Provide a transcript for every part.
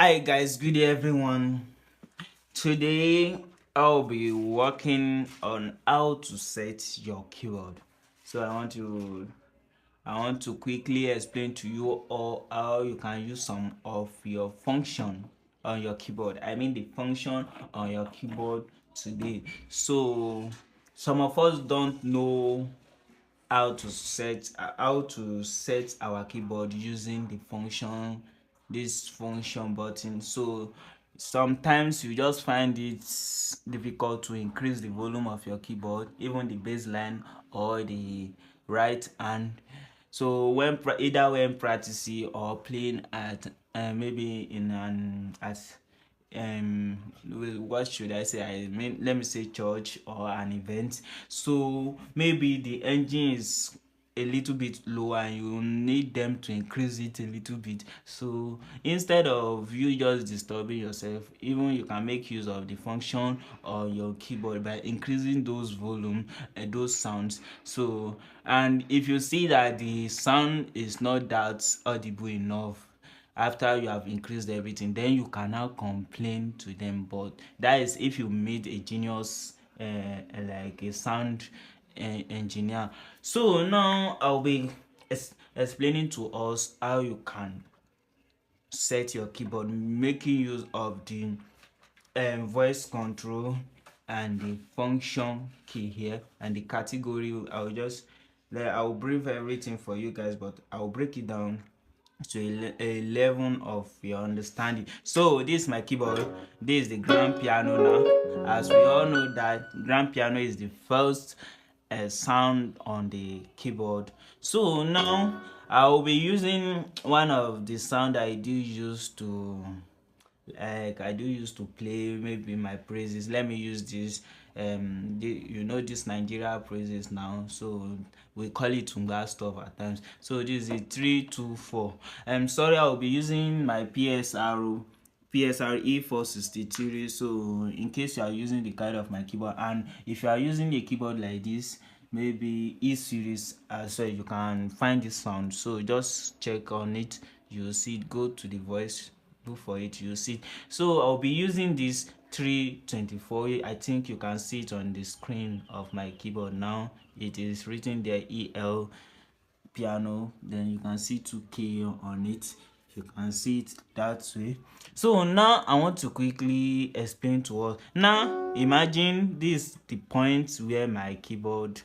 Hi guys, good day everyone. Today I'll be working on how to set your keyboard. So I want to quickly explain to you all how you can use some of your function on your keyboard. I mean the function on your keyboard today. So some of us don't know how to set our keyboard using this function button. So sometimes you just find it difficult to increase the volume of your keyboard, even the baseline or the right hand. So either when practicing or playing at maybe in an at what should I say, I mean, let me say church or an event. So maybe the engine is a little bit low and you need them to increase it a little bit. So instead of you just disturbing yourself, even you can make use of the function on your keyboard by increasing those volume and those sounds. So, and if you see that the sound is not that audible enough after you have increased everything, then you can now complain to them. But that is if you meet a genius like a sound engineer. So now I'll be explaining to us how you can set your keyboard, making use of the voice control and the function key here and the category. I'll brief everything for you guys, but I'll break it down to a level of your understanding. So this is my keyboard. This is the grand piano. Now as we all know that grand piano is the first sound on the keyboard. So now I'll be using one of the sound I do use to play maybe my praises. Let me use this this Nigeria praises now, so we call it tunga stuff at times. So this is a 324. Sorry, I'll be using my PSR E463. So in case you are using the kind of my keyboard, and if you are using a keyboard like this, maybe E series as well, you can find this sound. So just check on it, you'll see it. Go to the voice, look for it, you see. So I'll be using this 324. I think you can see it on the screen of my keyboard now. It is written there EL piano, then you can see 2K on it. You can see it that way. So now I want to quickly explain to us. Now imagine this the point where my keyboard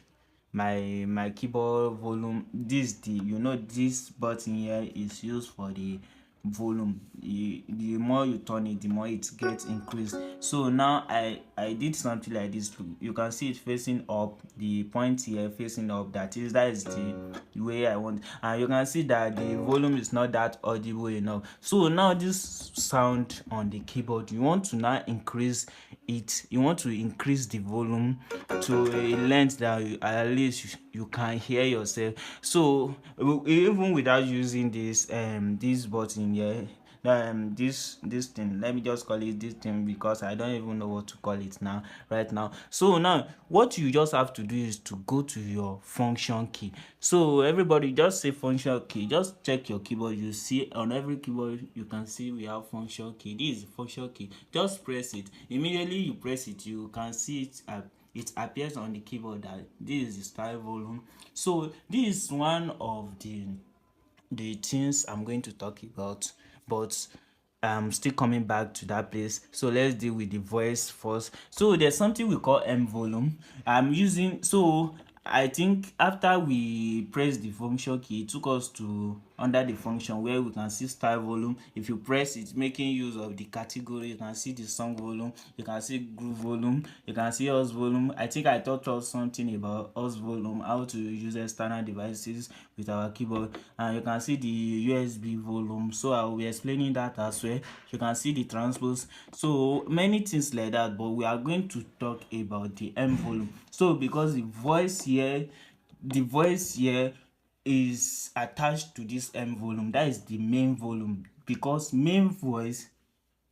volume, this button here is used for the volume. The more you turn it, the more it gets increased. So now I did something like this. You can see it facing up, the point here facing up. That is the way I want, and you can see that the volume is not that audible enough. So now this sound on the keyboard, you want to now increase it. You want to increase the volume to a length that at least you can hear yourself. So even without using this button here, this thing, let me just call it this thing because I don't even know what to call it now right now. So now what you just have to do is to go to your function key. So everybody just say function key. Just check your keyboard. You see on every keyboard you can see we have function key. This is the function key. Just press it. Immediately you press it, you can see it appears on the keyboard that this is the style volume. So this is one of the things I'm going to talk about, but I'm still coming back to that place. So let's deal with the voice first. So there's something we call M volume. I'm using, so I think after we press the function key, it took us to under the function where we can see style volume. If you press it, making use of the category, you can see the song volume, you can see groove volume, you can see us volume. I think I taught us something about us volume, how to use external devices with our keyboard, and you can see the USB volume. So I will be explaining that as well. You can see the transpose, so many things like that, but we are going to talk about the M volume. So because the voice here is attached to this M volume, that is the main volume, because main voice,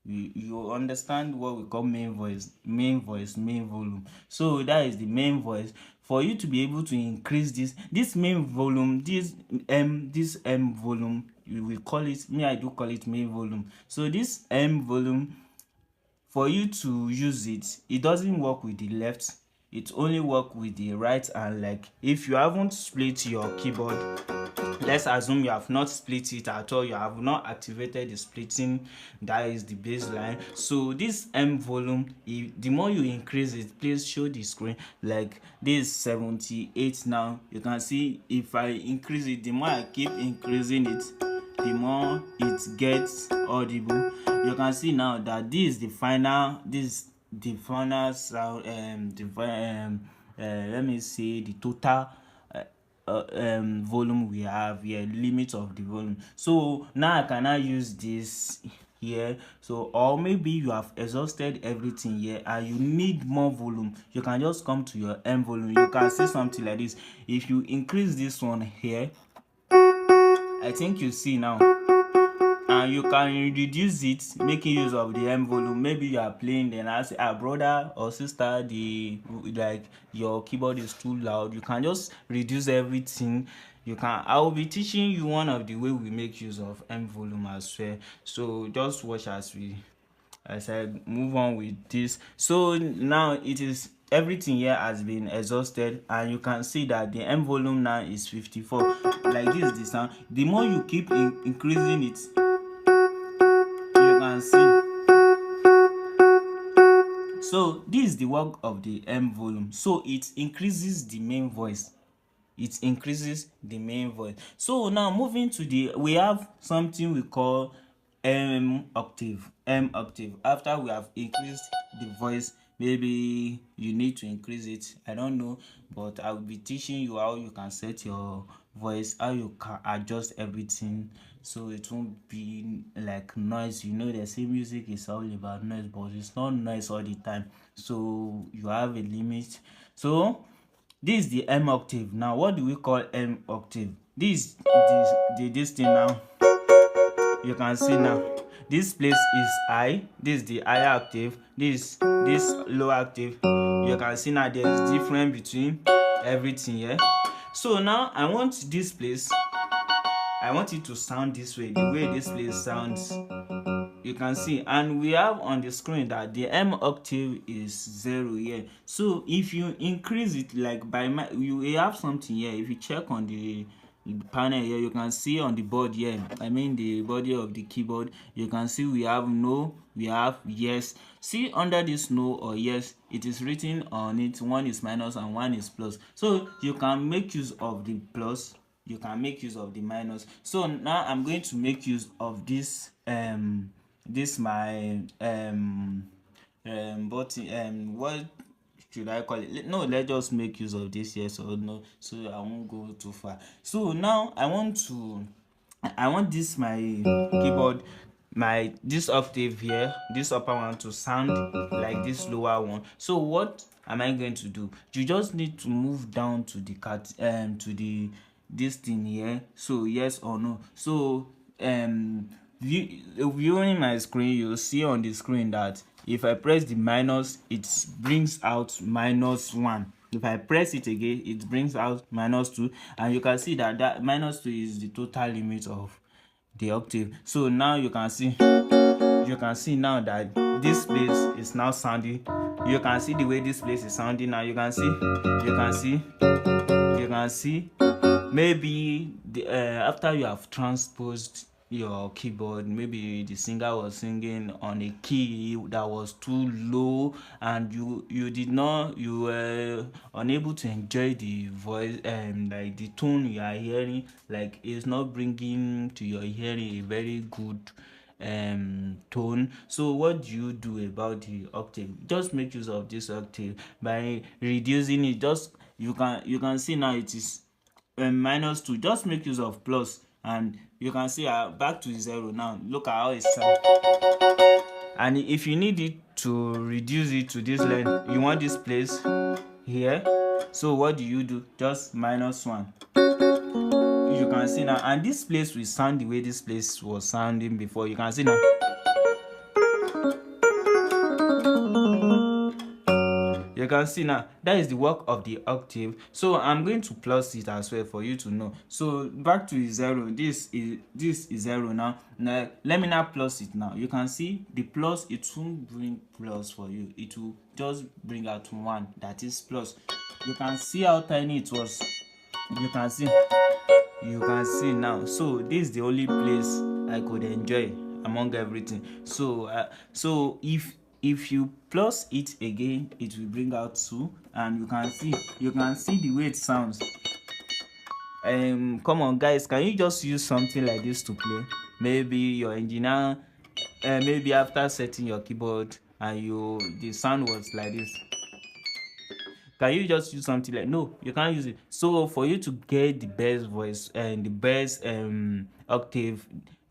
you understand what we call main volume. So that is the main voice. For you to be able to increase this main volume, this M volume we call it, me I do call it main volume. So this M volume, for you to use it, it doesn't work with the left, it only work with the right. And like if you haven't split your keyboard, let's assume you have not split it at all, you have not activated the splitting, that is the baseline. So this M volume, if the more you increase it, please show the screen, like this 78 now, you can see if I increase it, the more I keep increasing it, the more it gets audible. You can see now that this is the final, sound, let me say the total volume we have here, limit of the volume. So now I cannot use this here. So, or maybe you have exhausted everything here and you need more volume, you can just come to your M volume. You can see something like this. If you increase this one here, I think you see now, and you can reduce it, making use of the M volume. Maybe you are playing, then I say, brother or sister, like your keyboard is too loud, you can just reduce everything. You can, I will be teaching you one of the way we make use of M volume as well. So just watch as I move on with this. So now it is, everything here has been exhausted, and you can see that the M volume now is 54. Like this is the sound. The more you keep increasing it, you can see. So this is the work of the M volume. So it increases the main voice. It increases the main voice. So now moving to we have something we call M octave. M octave. After we have increased the voice, maybe you need to increase it, I don't know, but I will be teaching you how you can set your voice, how you can adjust everything, so it won't be like noise. You know, they say music is all about noise, but it's not noise all the time, so you have a limit. So this is the M octave. Now what do we call M octave? This thing now, you can see now, this place is high, this is the higher octave, this low octave. You can see now there is difference between everything here. So now I want this place, I want it to sound this way, the way this place sounds. You can see, and we have on the screen that the M octave is 0 here. So if you increase it, like you have something here. If you check on the panel here, you can see on the board here, I mean the body of the keyboard, you can see we have no, we have yes. See under this no or yes, it is written on it, one is minus and one is plus. So you can make use of the plus, you can make use of the minus. So now I'm going to make use of this my button, what should I call it? No, let's just make use of this, yes or no, so I won't go too far. So now I want this my keyboard, this octave here, this upper one, to sound like this lower one. So what am I going to do? You just need to move down to the this thing here. So yes or no. So viewing my screen, you'll see on the screen that if I press the minus, it brings out -1. If I press it again, it brings out -2, and you can see that -2 is the total limit of the octave. So now you can see now that this place is now sounding. You can see the way this place is sounding now. You can see maybe after you have transposed your keyboard, maybe the singer was singing on a key that was too low, and you were unable to enjoy the voice, like the tone you are hearing, like it's not bringing to your hearing a very good tone. So what do you do about the octave? Just make use of this octave by reducing it. Just you can see now it is -2. Just make use of plus, and you can see back to 0 now. Look at how it sounds. And if you need it to reduce it to this length, you want this place here, so what do? Just -1. You can see now, and this place will sound the way this place was sounding before. You can see now. You you can see now that is the work of the octave. So I'm going to plus it as well for you to know. So back to 0. This is 0 now. Now let me now plus it. Now you can see the plus, it won't bring plus for you, it will just bring out 1, that is plus. You can see how tiny it was. You can see now. So this is the only place I could enjoy among everything. So if you plus it again, it will bring out 2, and you can see the way it sounds. Come on guys, can you just use something like this to play? Maybe your engineer, maybe after setting your keyboard and the sound was like this. Can you just use something like, no, you can't use it. So for you to get the best voice and the best octave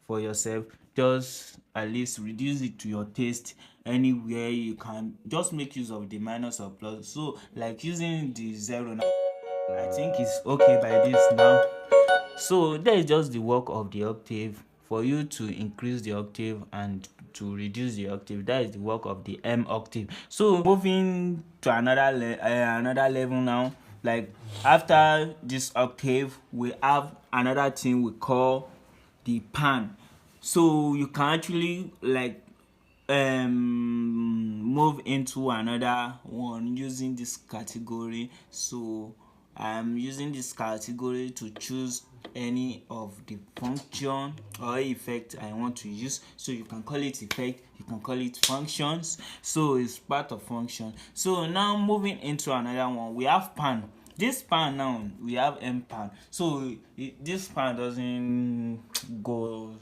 for yourself, just at least reduce it to your taste. Anywhere you can, just make use of the minus or plus. So like using the 0 now, I think it's okay by this now. So that is just the work of the octave. For you to increase the octave and to reduce the octave, that is the work of the M octave. So moving to another level now, like after this octave, we have another thing we call the pan. So you can actually like move into another one using this category. So I'm using this category to choose any of the function or effect I want to use. So you can call it effect, you can call it functions. So it's part of function. So now moving into another one, we have pan. This pan now, we have M pan. So this pan doesn't go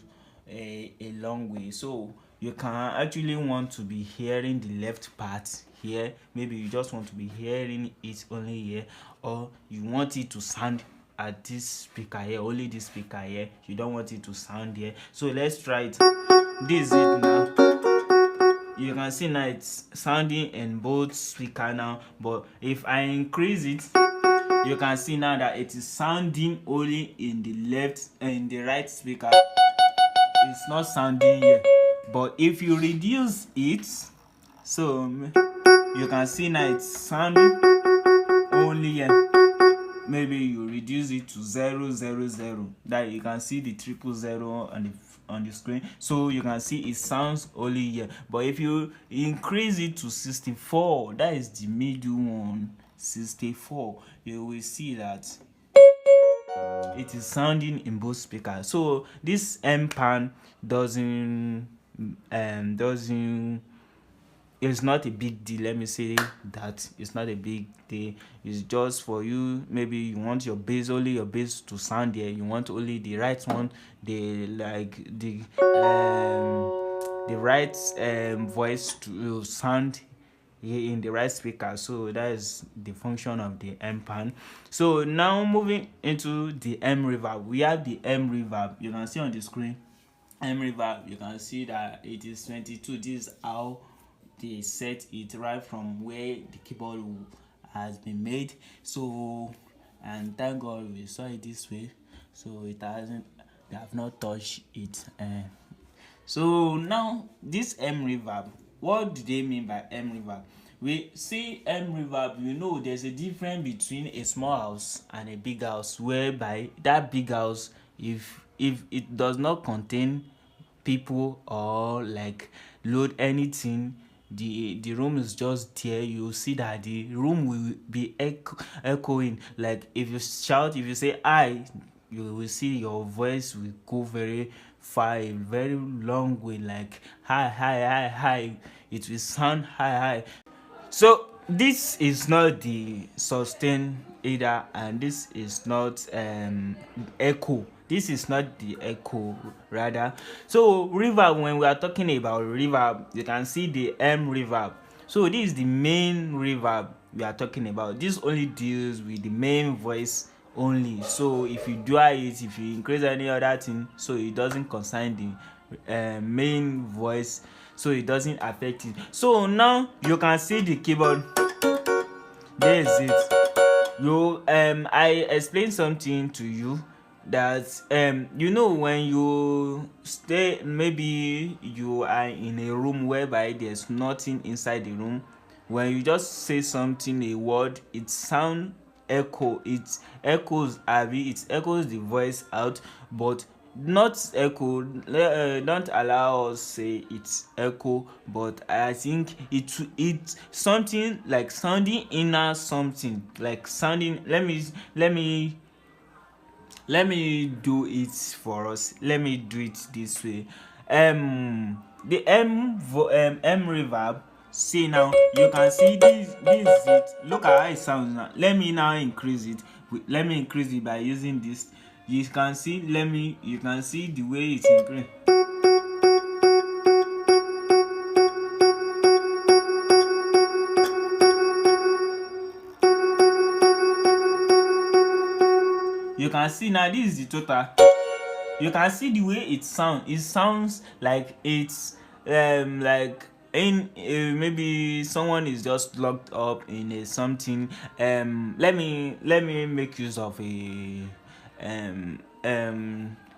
a long way. So you can actually want to be hearing the left part here. Maybe you just want to be hearing it only here, or you want it to sound at this speaker here, only this speaker here. You don't want it to sound here. So let's try it. This is it now. You can see now it's sounding in both speaker now, but if I increase it, you can see now that it is sounding only in the left and in the right speaker. It's not sounding here. But if you reduce it, so you can see now it's sounding only here. Maybe you reduce it to 0, 0, 0. That you can see the 000 on the screen. So you can see it sounds only here. But if you increase it to 64, that is the middle one, 64, you will see that it is sounding in both speakers. So this M pan doesn't it's not a big deal. Let me say that it's not a big deal. It's just for you. Maybe you want your bass, only your bass to sound there. You want only the right one, the right voice to sound in the right speaker. So that is the function of the M pan. So now moving into the M reverb, we have the M reverb. You can see on the screen M reverb. You can see that it is 22. This is how they set it, right from where the keyboard has been made. So, and thank God we saw it this way, so they have not touched it. So now this M reverb, what do they mean by M reverb? We see M reverb, there's a difference between a small house and a big house, whereby that big house, if it does not contain people or like load anything, the room is just there. You see that the room will be echoing. Like if you shout, if you say "I," you will see your voice will go very far, a very long way, like hi hi hi hi. It will sound hi hi. So this is not the sustain either, and this is not echo. This is not the echo, rather. So reverb, when we are talking about reverb, you can see the M reverb. So this is the main reverb we are talking about. This only deals with the main voice only. So if you do it, if you increase any other thing, so it doesn't concern the main voice, so it doesn't affect it. So now you can see the keyboard. There is it. I explained something to you that when you stay, maybe you are in a room whereby there's nothing inside the room, when you just say something, a word, it sound echo, it echoes it echoes the voice out, but not echo. Don't allow us say it's echo, but I think it's something like sounding inner, something like sounding. Let me do it for us. Let me do it this way. The M reverb. See now, you can see this is it. Look at how it sounds now. Let me now increase it. Let me increase it by using this. You can see. You can see the way it's increased. You can see now, this is the total. You can see the way it sounds like it's like in maybe someone is just locked up in a something. Let me make use of a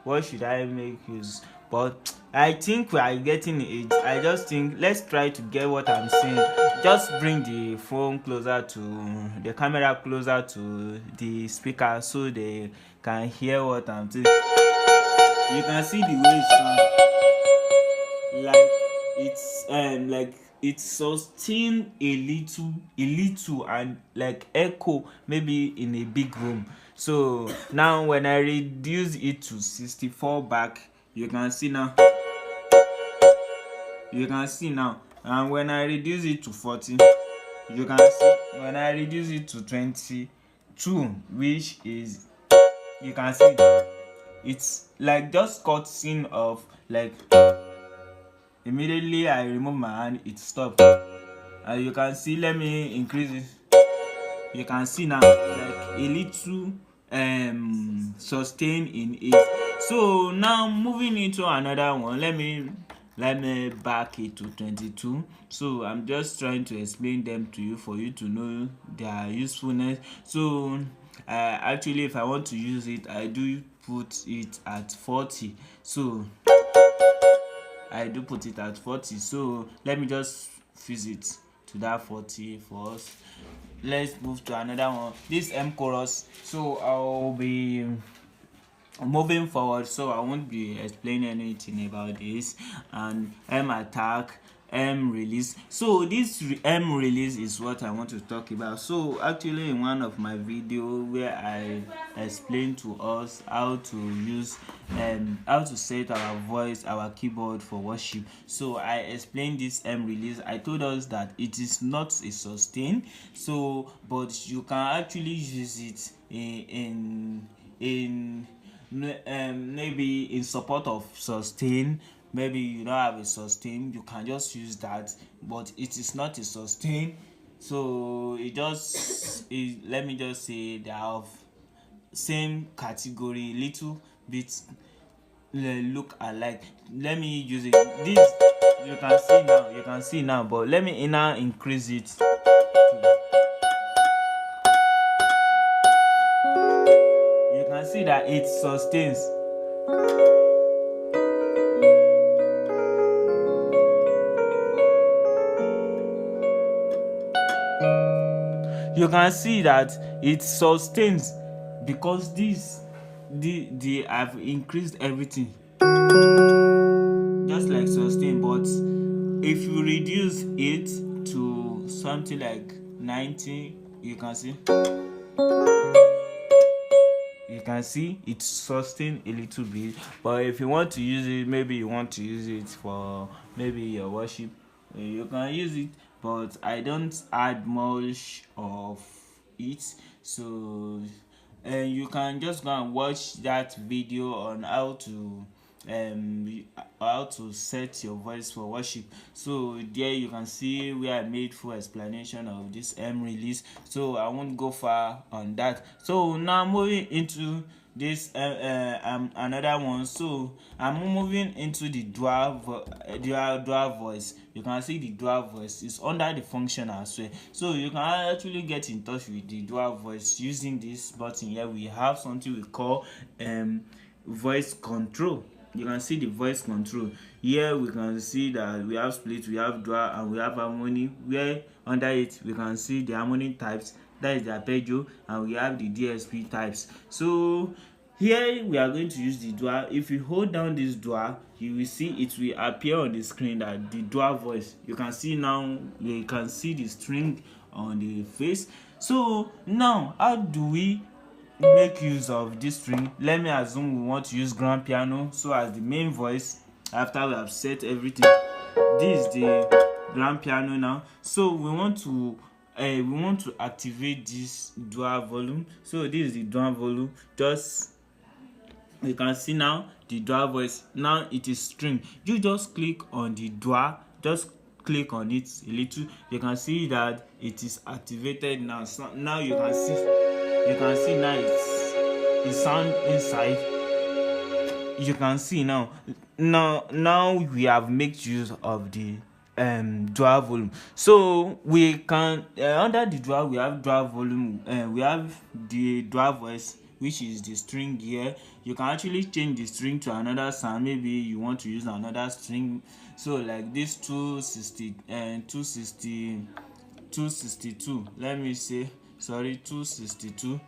what should I make use? But I think we are getting it. I just think let's try to get what I'm saying. Just bring the phone closer to the camera, closer to the speaker, so they can hear what I'm saying. You can see the way it sounds like it's sustain a little and like echo maybe in a big room. So now when I reduce it to 64 back, you can see now, and when I reduce it to 40, you can see when I reduce it to 22, which is, you can see it's like just cutting off. Like immediately I remove my hand, it stopped. And you can see, let me increase it. You can see now like a little sustain in it. So now moving into another one, let me back it to 22. So I'm just trying to explain them to you for you to know their usefulness. So actually, if I want to use it, I do put it at 40. So I do put it at 40. So let me just fuse it to that 40 for us. Let's move to another one. This M chorus. So I'll be moving forward, so I won't be explaining anything about this. And M attack, M release. So this M release is what I want to talk about. So actually, in one of my video where I explained to us how to use how to set our voice, our keyboard for worship, so I explained this M release. I told us that it is not a sustain, so but you can actually use it in maybe in support of sustain. Maybe you don't have a sustain, you can just use that, but it is not a sustain. So let me just say they have same category, little bit look alike. Let me use it. This you can see now, but let me now increase it. You can see that it sustains. You can see that it sustains because the I've increased everything just like sustain. But if you reduce it to something like 90, you can see it sustain a little bit. But if you want to use it, maybe you want to use it for maybe your worship, you can use it, but I don't add much of it. So you can just go and watch that video on how to set your voice for worship. So there you can see where I made full explanation of this M release, so I won't go far on that. So now moving into this another one. So I'm moving into the dual voice. You can see the dual voice is under the function as well, so you can actually get in touch with the dual voice using this button here. We have something we call voice control. You can see the voice control. Here we can see that we have split, we have dual, and we have harmony, where under it we can see the harmony types, that is the arpeggio, and we have the DSP types. So here we are going to use the dual. If you hold down this dual, you will see it will appear on the screen that the dual voice. You can see now, you can see the string on the face. So now, how do we make use of this string? Let me assume we want to use grand piano so as the main voice. After we have set everything, this is the grand piano now. So we want to activate this dual volume. So this is the dual volume. Just, you can see now the dual voice. Now it is string. You just click on the dual, just click on it a little. You can see that it is activated now. So now you can see now it's sound inside. You can see now we have made use of the dual volume. So we can under the dual, we have dual volume, we have the dual voice, which is the string here. You can actually change the string to another sound. Maybe you want to use another string, so like this 260 and 262, let me say, sorry, 262.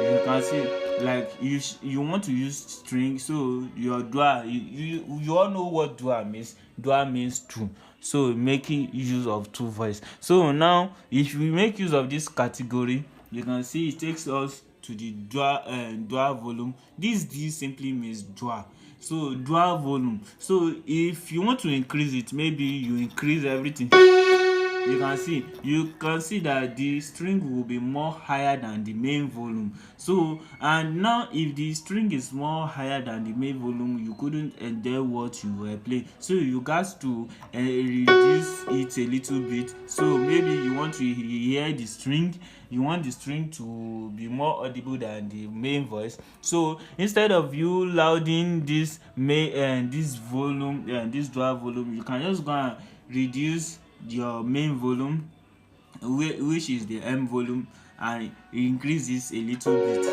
You can see, like, you want to use string, so your dual, you all know what dual means. Dual means two, so making use of two voice. So now if we make use of this category, you can see it takes us to the dual volume. This D simply means dual, so dual volume. So if you want to increase it, maybe you increase everything. You can see that the string will be more higher than the main volume. So, and now if the string is more higher than the main volume, you couldn't endure what you were playing, so you got to reduce it a little bit. So maybe you want to hear the string, you want the string to be more audible than the main voice. So instead of you louding this this volume and this dual volume, you can just go and reduce your main volume, which is the M volume, and increase this a little bit.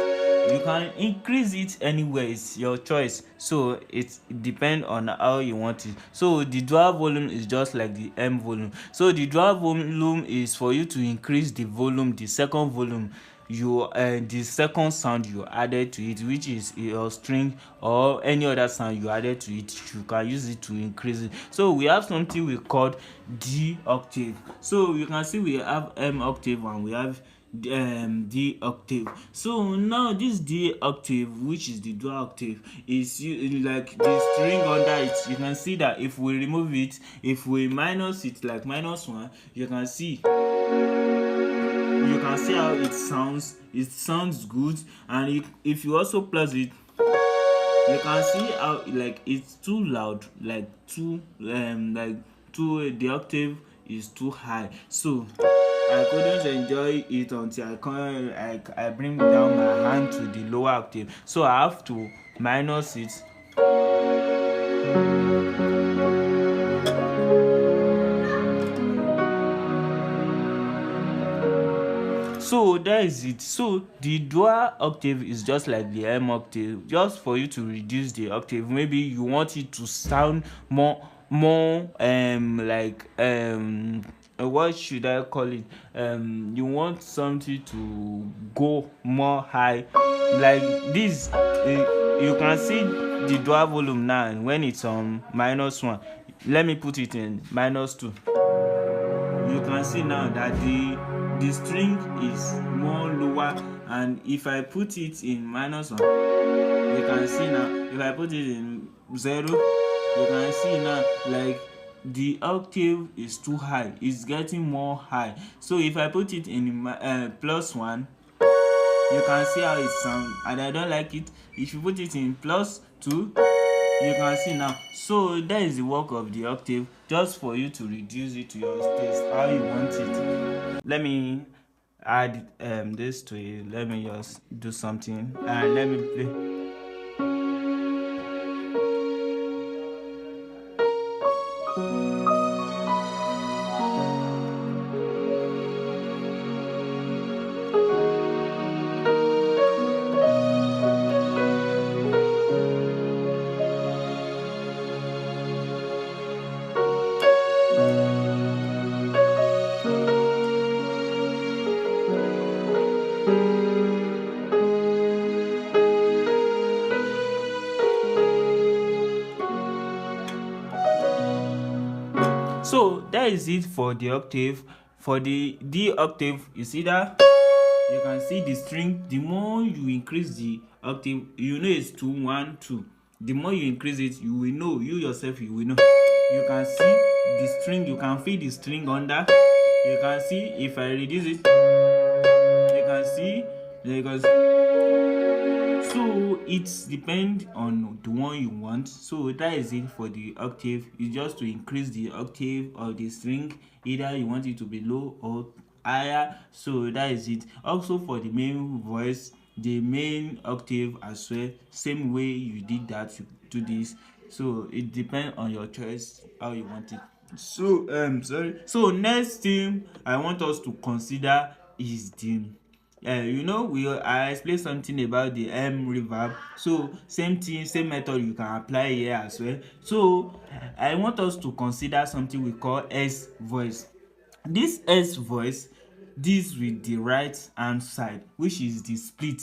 You can increase it anywhere, it's your choice, so it depends on how you want it. So the dual volume is just like the M volume. So the dual volume is for you to increase the volume, the second volume, the second sound you added to it, which is your string or any other sound you added to it. You can use it to increase it. So we have something we called D octave. So you can see we have M octave and we have D octave. So now this D octave, which is the dual octave, is like the string under it. You can see that if we remove it, if we minus it, like -1, you can see how it sounds. It sounds good. And if you also plus it, you can see how, like, it's too loud, the octave is too high. So I couldn't enjoy it until I bring down my hand to the lower octave. So I have to minus it. So that is it. So the dual octave is just like the M octave, just for you to reduce the octave. Maybe you want it to sound more what should I call it? You want something to go more high, like this. You can see the dual volume now when it's on -1. Let me put it in -2. You can see now that the string is more lower, and if I put it in -1, you can see now, if I put it in 0, you can see now, like, the octave is too high, it's getting more high. So if I put it in +1, you can see how it sounds, and I don't like it. If you put it in +2, you can see now. So that is the work of the octave, just for you to reduce it to your taste, how you want it. Let me add this to it. Let me just do something and let me play. So that is it for the octave. For the D octave, you see that you can see the string. The more you increase the octave, you know it's 2 1 2. The more you increase it, you will know, you yourself, you will know. You can see the string, you can feel the string under. You can see if I reduce it, you can see, because so it depends on the one you want. So that is it for the octave. It's just to increase the octave of the string, either you want it to be low or higher. So that is it. Also for the main voice, the main octave as well, same way you did that, you do this. So it depends on your choice how you want it. So so next thing I want us to consider is the I explained something about the reverb. So same thing, same method you can apply here as well. So I want us to consider something we call S voice. This S voice deals with the right hand side, which is the split.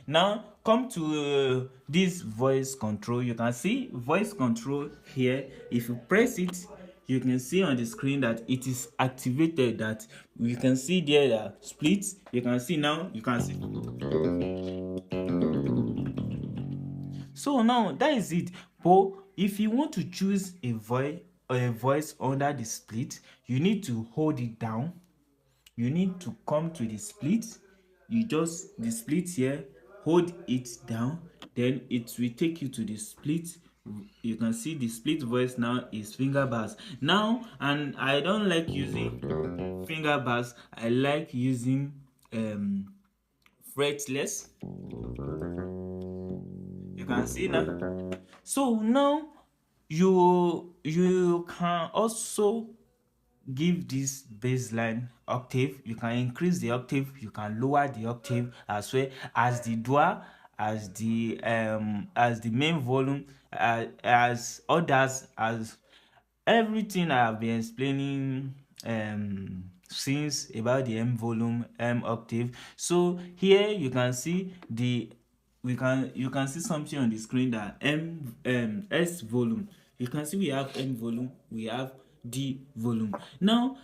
Now come to this voice control. You can see voice control here. If you press it, you can see on the screen that it is activated. That you can see there that split. You can see now, you can see. So now that is it. But if you want to choose a voice under the split, you need to hold it down. You need to come to the split. You just the split here, hold it down, then it will take you to the split. You can see the split voice now is finger bars now, and I don't like using finger bars. I like using fretless. You can see now. So now you can also give this baseline octave. You can increase the octave, you can lower the octave as well as the dual, as the main volume, as others, as everything I have been explaining since about the M volume, M octave. So here you can see you can see something on the screen that S volume. You can see we have M volume, we have D volume. Now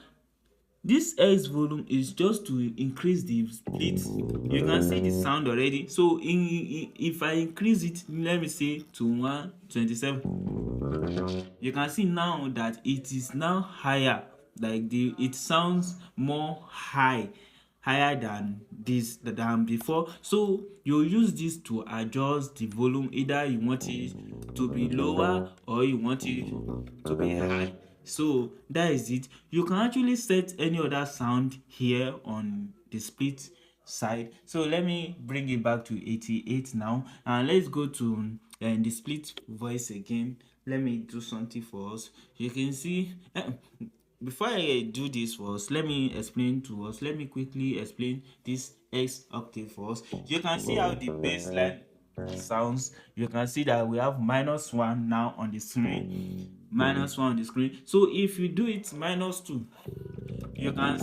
this S volume is just to increase the split. You can see the sound already. So if I increase it, let me say to 127, you can see now that it is now higher. Like it sounds more higher than before. So you use this to adjust the volume. Either you want it to be lower or you want it to be high. So that is it. You can actually set any other sound here on the split side. So let me bring it back to 88 now, and let's go to the split voice again. Let me do something for us. You can see before I do this for us, let me quickly explain this S octave for us. You can see how the bassline sounds. You can see that we have -1 now on the screen. -1 on the screen. So if you do it -2, you can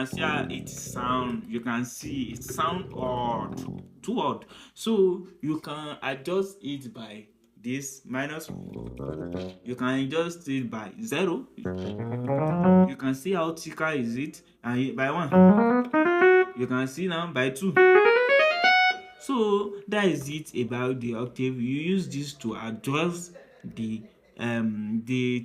see how it sound. You can see it sound odd, too odd. So you can adjust it by this minus. You can adjust it by 0. You can see how thicker is it, and by 1 you can see now by 2. So that is it about the octave. You use this to adjust the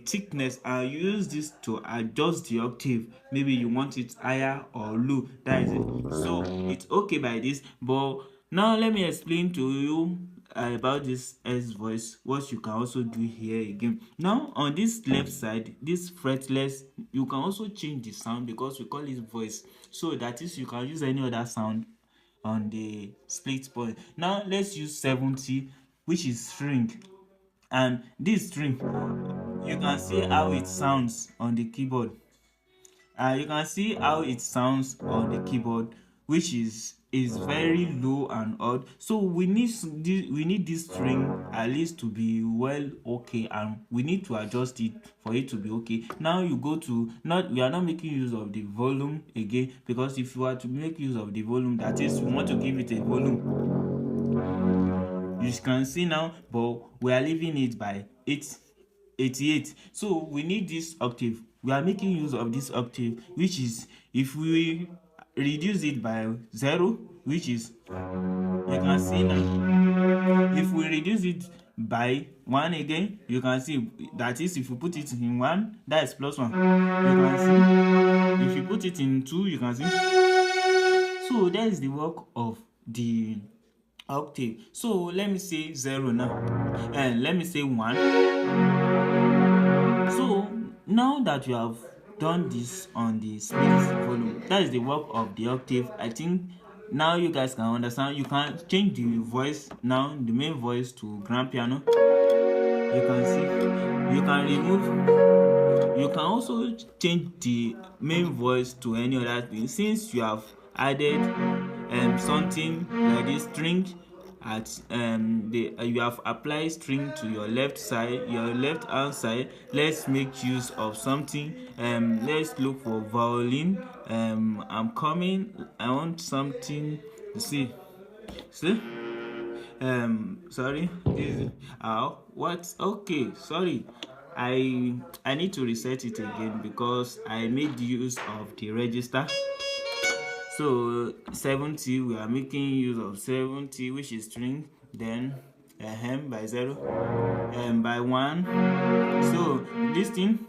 thickness, and you use this to adjust the octave. Maybe you want it higher or low. That is it. So it's okay by this. But now let me explain to you about this S voice, what you can also do here again. Now on this left side, this fretless, you can also change the sound because we call it voice. So that is, you can use any other sound on the split point. Now let's use 70, which is string. And this string, you can see how it sounds on the keyboard. You can see how it sounds on the keyboard, which is very low and odd. So we need this string at least to be okay, and we need to adjust it for it to be okay. Now you go to we are not making use of the volume again, because if you are to make use of the volume, that is, we want to give it a volume. You can see now, but we are leaving it by 8 88. So we need this octave. We are making use of this octave, which is, if we reduce it by 0, which is, you can see now, if we reduce it by 1 again, you can see that is, if you put it in 1, that is +1. You can see if you put it in 2, you can see. So that is the work of the octave. So let me say 0 now, and let me say 1. So now that you have done this on the split volume, that is the work of the octave. I think now you guys can understand. You can change the voice now, the main voice, to grand piano. You can see, you can remove, you can also change the main voice to any other thing. Since you have added something like this string at you have applied string to your left side, your left hand side. Let's make use of something. Let's look for violin. I'm coming. I want something. See, sorry, what? Okay, sorry, I need to reset it again because I made use of the register. So 70, we are making use of 70, which is string, then by 0, by 1. So this thing,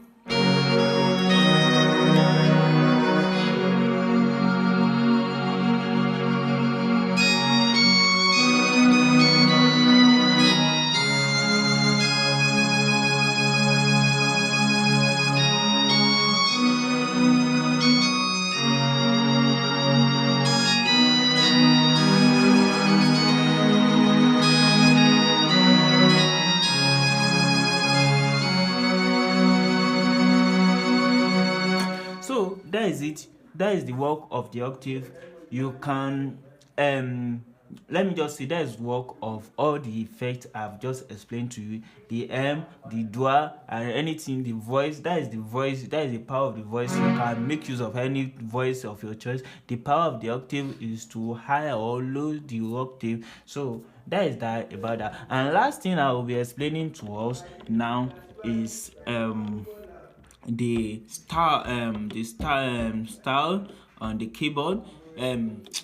so that is it. That is the work of the octave. You can let me just say, that is work of all the effects I've just explained to you. The the dual, and anything, the voice. That is the voice. That is the power of the voice. You can make use of any voice of your choice. The power of the octave is to high or low the octave. So that is that about that. And last thing I will be explaining to us now is the style on the keyboard.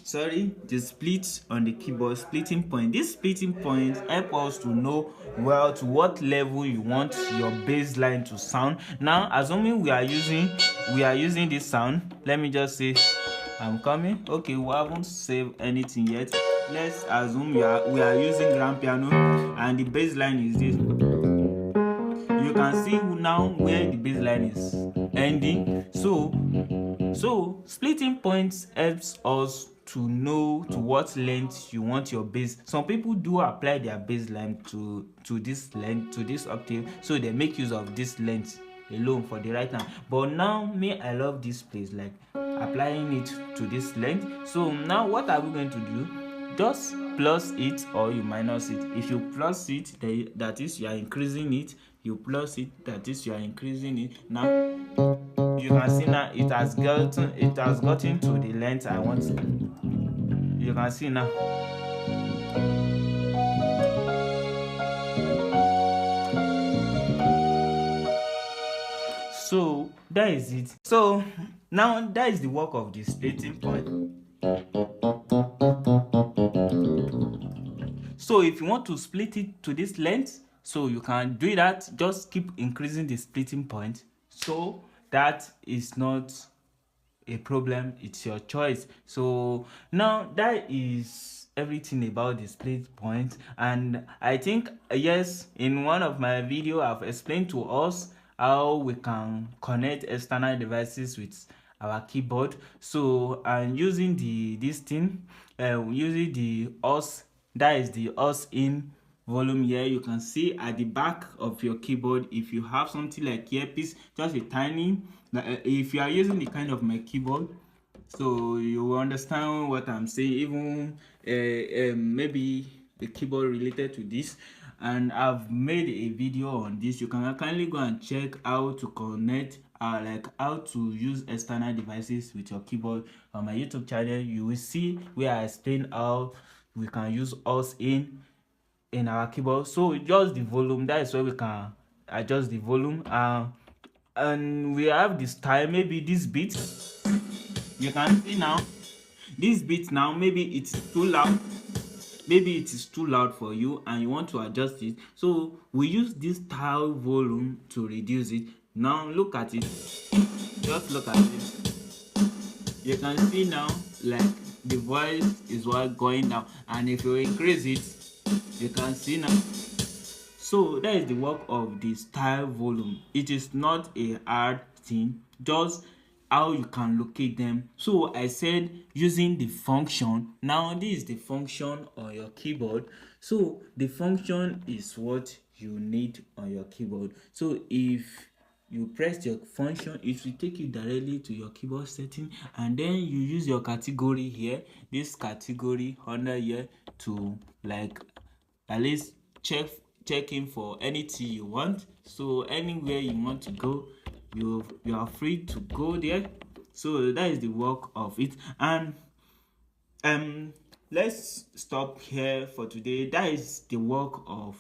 Sorry, the split on the keyboard, splitting point. This splitting point help us to know, well, to what level you want your bass line to sound. Now, assuming we are using this sound, let me just say, I'm coming. Okay, we haven't saved anything yet. Let's assume we are using grand piano, and the bass line is this. You can see now where the bass line is ending. So splitting points helps us to know to what length you want your bass. Some people do apply their bass line to this length, to this octave, so they make use of this length alone for the right hand. But now, me, I love this place, like applying it to this length. So now what are we going to do? Just plus it, or you minus it. If you plus it, that is, you are increasing it. You plus it, that is, you are increasing it. Now you can see now it has gotten to the length I want. You can see now. So that is it. So now that is the work of the splitting point. So if you want to split it to this length, so you can do that. Just keep increasing the splitting point. So that is not a problem. It's your choice. So now that is everything about the split point. And I think, yes, in one of my video I've explained to us how we can connect external devices with our keyboard. So I'm using this thing, using the us, that is the us in volume here. You can see at the back of your keyboard, if you have something like earpiece, just a tiny, if you are using the kind of my keyboard, so you will understand what I'm saying. Even maybe the keyboard related to this, and I've made a video on this. You can kindly go and check how to connect, like how to use external devices with your keyboard on my YouTube channel. You will see where I explain how we can use us in our keyboard. So just the volume, that is where we can adjust the volume. And we have this style, maybe this beat. You can see now this beat now, maybe it's too loud, maybe it is too loud for you and you want to adjust it. So we use this style volume to reduce it. Now look at it, just look at it. You can see now like the voice is what going down, and if you increase it, you can see now. So that is the work of the style volume. It is not a hard thing, just how you can locate them. So I said using the function. Now this is the function on your keyboard. So the function is what you need on your keyboard. So if you press your function, it will take you directly to your keyboard setting, and then you use your category here, this category under here, to like at least check in for anything you want. So anywhere you want to go, you are free to go there. So that is the work of it. And let's stop here for today. That is the work of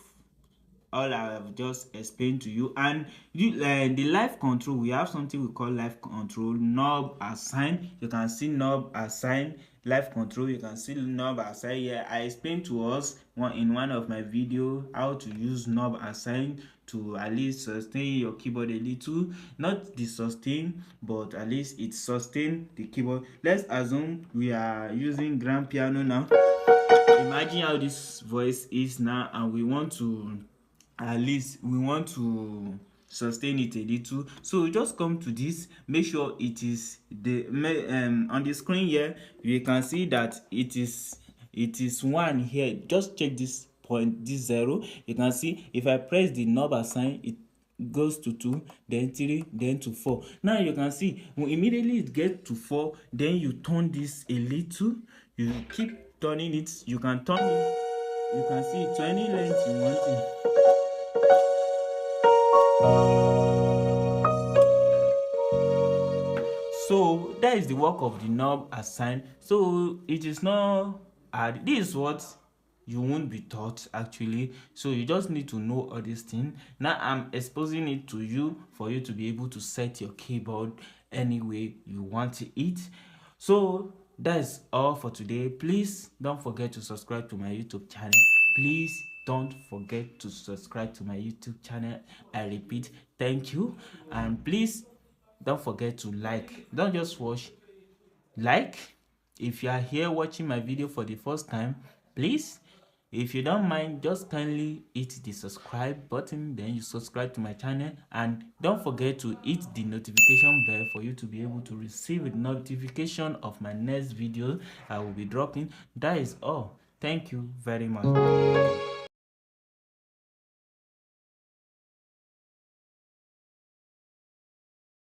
all I have just explained to you. And the live control, we have something we call live control, knob assign. You can see knob assign, live control. You can see knob assign here. I explained to us in one of my video how to use knob assign to at least sustain your keyboard a little, not the sustain, but at least it sustain the keyboard. Let's assume we are using grand piano now. Imagine how this voice is now, and we want to at least sustain it a little. So just come to this, make sure it is on the screen here. You can see that it is 1 here. Just check this point, this 0. You can see if I press the knob assign, it goes to 2, then 3, then to 4. Now you can see when immediately it gets to 4, then you turn this a little. You keep turning it. You can turn it, you can see to any length you want it. So that is the work of the knob assign. So it is not hard. This is what you won't be taught actually. So you just need to know all these things. Now I'm exposing it to you for you to be able to set your keyboard any way you want it. So that's all for today. Please don't forget to subscribe to my YouTube channel. Please don't forget to subscribe to my YouTube channel. I repeat, thank you. And please don't forget to like. Don't just watch, like. If you are here watching my video for the first time, please, if you don't mind, just kindly hit the subscribe button, then you subscribe to my channel, and don't forget to hit the notification bell for you to be able to receive a notification of my next video I will be dropping. That is all. Thank you very much.